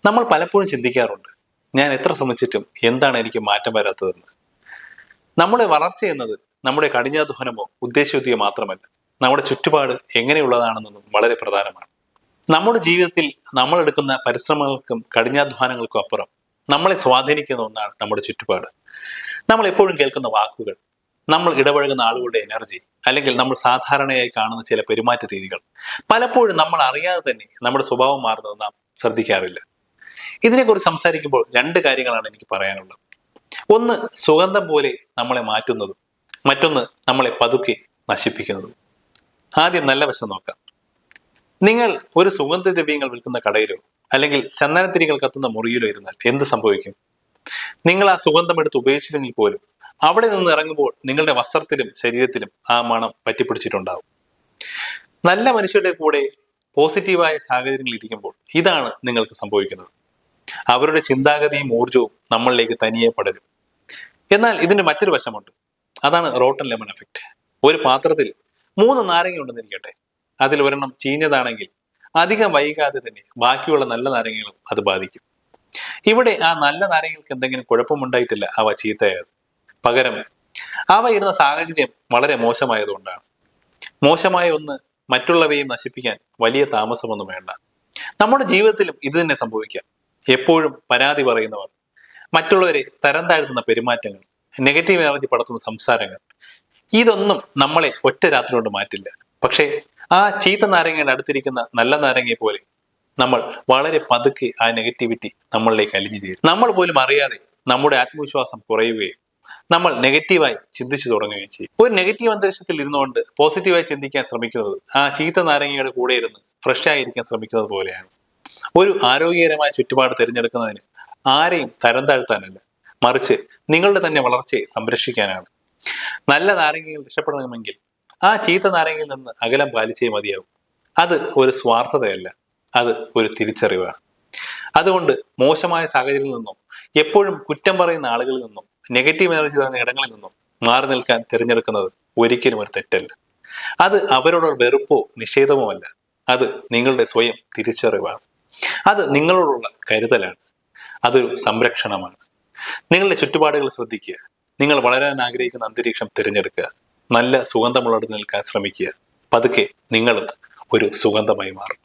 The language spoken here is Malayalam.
നമ്മൾ പലപ്പോഴും ചിന്തിക്കാറുണ്ട്, ഞാൻ എത്ര ശ്രമിച്ചിട്ടും എന്താണ് എനിക്ക് മാറ്റം വരാത്തതെന്ന്. നമ്മുടെ വളർച്ച എന്നത് നമ്മുടെ കഠിനാധ്വാനമോ ഉദ്ദേശ്യബുദ്ധിയോ മാത്രമല്ല, നമ്മുടെ ചുറ്റുപാട് എങ്ങനെയുള്ളതാണെന്നതും വളരെ പ്രധാനമാണ്. നമ്മുടെ ജീവിതത്തിൽ നമ്മൾ എടുക്കുന്ന പരിശ്രമങ്ങൾക്കും കഠിനാധ്വാനങ്ങൾക്കും അപ്പുറം നമ്മളെ സ്വാധീനിക്കുന്ന ഒന്നാണ് നമ്മുടെ ചുറ്റുപാട്. നമ്മൾ എപ്പോഴും കേൾക്കുന്ന വാക്കുകൾ, നമ്മൾ ഇടപഴകുന്ന ആളുകളുടെ എനർജി, അല്ലെങ്കിൽ നമ്മൾ സാധാരണയായി കാണുന്ന ചില പെരുമാറ്റ രീതികൾ, പലപ്പോഴും നമ്മൾ അറിയാതെ തന്നെ നമ്മുടെ സ്വഭാവം മാറുന്നത് നാം ശ്രദ്ധിക്കാറില്ല. ഇതിനെക്കുറിച്ച് സംസാരിക്കുമ്പോൾ രണ്ട് കാര്യങ്ങളാണ് എനിക്ക് പറയാനുള്ളത്. ഒന്ന്, സുഗന്ധം പോലെ നമ്മളെ മാറ്റുന്നതും മറ്റൊന്ന് നമ്മളെ പതുക്കെ നശിപ്പിക്കുന്നതും. ആദ്യം നല്ല വശം നോക്കാം. നിങ്ങൾ ഒരു സുഗന്ധദ്രവ്യങ്ങൾ വിൽക്കുന്ന കടയിലോ അല്ലെങ്കിൽ ചന്ദനത്തിരികൾ കത്തുന്ന മുറിയിലോ ഇരുന്നാൽ എന്ത് സംഭവിക്കും? നിങ്ങൾ ആ സുഗന്ധം എടുത്ത് ഉപയോഗിച്ചില്ലെങ്കിൽ പോലും അവിടെ നിന്ന് ഇറങ്ങുമ്പോൾ നിങ്ങളുടെ വസ്ത്രത്തിലും ശരീരത്തിലും ആ മണം പറ്റിപ്പിടിച്ചിട്ടുണ്ടാവും. നല്ല മനുഷ്യരുടെ കൂടെ പോസിറ്റീവായ സാഹചര്യങ്ങളിൽ ഇരിക്കുമ്പോൾ ഇതാണ് നിങ്ങൾക്ക് സംഭവിക്കുന്നത്. അവരുടെ ചിന്താഗതിയും ഊർജവും നമ്മളിലേക്ക് തനിയെ പടരും. എന്നാൽ ഇതിന് മറ്റൊരു വശമുണ്ട്. അതാണ് റോട്ടൻ ലെമൺ എഫക്റ്റ്. ഒരു പാത്രത്തിൽ 3 നാരങ്ങ ഉണ്ടെന്നിരിക്കട്ടെ. അതിൽ ഒരെണ്ണം ചീഞ്ഞതാണെങ്കിൽ അധികം വൈകാതെ തന്നെ ബാക്കിയുള്ള നല്ല നാരങ്ങകളും അത് ബാധിക്കും. ഇവിടെ ആ നല്ല നാരങ്ങകൾക്ക് എന്തെങ്കിലും കുഴപ്പമുണ്ടായിട്ടില്ല അവ ചീത്തയായത്. പകരം അവ ഇരുന്ന സാഹചര്യം വളരെ മോശമായതുകൊണ്ടാണ്. മോശമായ ഒന്ന് മറ്റുള്ളവയും നശിപ്പിക്കാൻ വലിയ താമസമൊന്നും വേണ്ട. നമ്മുടെ ജീവിതത്തിലും ഇത് തന്നെ സംഭവിക്കാം. എപ്പോഴും പരാതി പറയുന്നവർ, മറ്റുള്ളവരെ തരം താഴ്ത്തുന്ന പെരുമാറ്റങ്ങൾ, നെഗറ്റീവ് എനർജി പടർത്തുന്ന സംസാരങ്ങൾ, ഇതൊന്നും നമ്മളെ ഒറ്റ രാത്രി കൊണ്ട് മാറ്റില്ല. പക്ഷേ ആ ചീത്ത നാരങ്ങയുടെ അടുത്തിരിക്കുന്ന നല്ല നാരങ്ങയെ പോലെ നമ്മൾ വളരെ പതുക്കെ ആ നെഗറ്റിവിറ്റി നമ്മളിലേക്ക് അലിഞ്ഞു ചേരും. നമ്മൾ പോലും അറിയാതെ നമ്മുടെ ആത്മവിശ്വാസം കുറയുകയും നമ്മൾ നെഗറ്റീവായി ചിന്തിച്ചു തുടങ്ങുകയും ചെയ്യും. ഒരു നെഗറ്റീവ് അന്തരീക്ഷത്തിൽ ഇരുന്നുകൊണ്ട് പോസിറ്റീവായി ചിന്തിക്കാൻ ശ്രമിക്കുന്നത് ആ ചീത്ത നാരങ്ങയുടെ കൂടെ ഇരുന്ന് ഫ്രഷ് ആയിരിക്കാൻ ശ്രമിക്കുന്നത് പോലെയാണ്. ഒരു ആരോഗ്യകരമായ ചുറ്റുപാട് തിരഞ്ഞെടുക്കുന്നതിന് ആരെയും തരം താഴ്ത്താനല്ല, മറിച്ച് നിങ്ങളുടെ തന്നെ വളർച്ചയെ സംരക്ഷിക്കാനാണ്. നല്ല നാരങ്ങകൾ രക്ഷപ്പെടണമെങ്കിൽ ആ ചീത്ത നാരങ്ങയിൽ നിന്ന് അകലം പാലിച്ചേ മതിയാവും. അത് ഒരു സ്വാർത്ഥതയല്ല, അത് ഒരു തിരിച്ചറിവാണ്. അതുകൊണ്ട് മോശമായ സാഹചര്യങ്ങളിൽ നിന്നും, എപ്പോഴും കുറ്റം പറയുന്ന ആളുകളിൽ നിന്നും, നെഗറ്റീവ് എനർജി തരുന്ന ഇടങ്ങളിൽ നിന്നും മാറി നിൽക്കാൻ തിരഞ്ഞെടുക്കുന്നത് ഒരിക്കലും ഒരു തെറ്റല്ല. അത് അവരോടുള്ള വെറുപ്പോ നിഷേധമോ അല്ല, അത് നിങ്ങളുടെ സ്വയം തിരിച്ചറിവാണ്. അത് നിങ്ങളോടുള്ള കരുതലാണ്, അതൊരു സംരക്ഷണമാണ്. നിങ്ങളുടെ ചുറ്റുപാടുകൾ ശ്രദ്ധിക്കുക. നിങ്ങൾ വളരാൻ ആഗ്രഹിക്കുന്ന അന്തരീക്ഷം തിരഞ്ഞെടുക്കുക. നല്ല സുഗന്ധമുള്ളിടത്ത് നിൽക്കാൻ ശ്രമിക്കുക. പതുക്കെ നിങ്ങളും ഒരു സുഗന്ധമായി മാറും.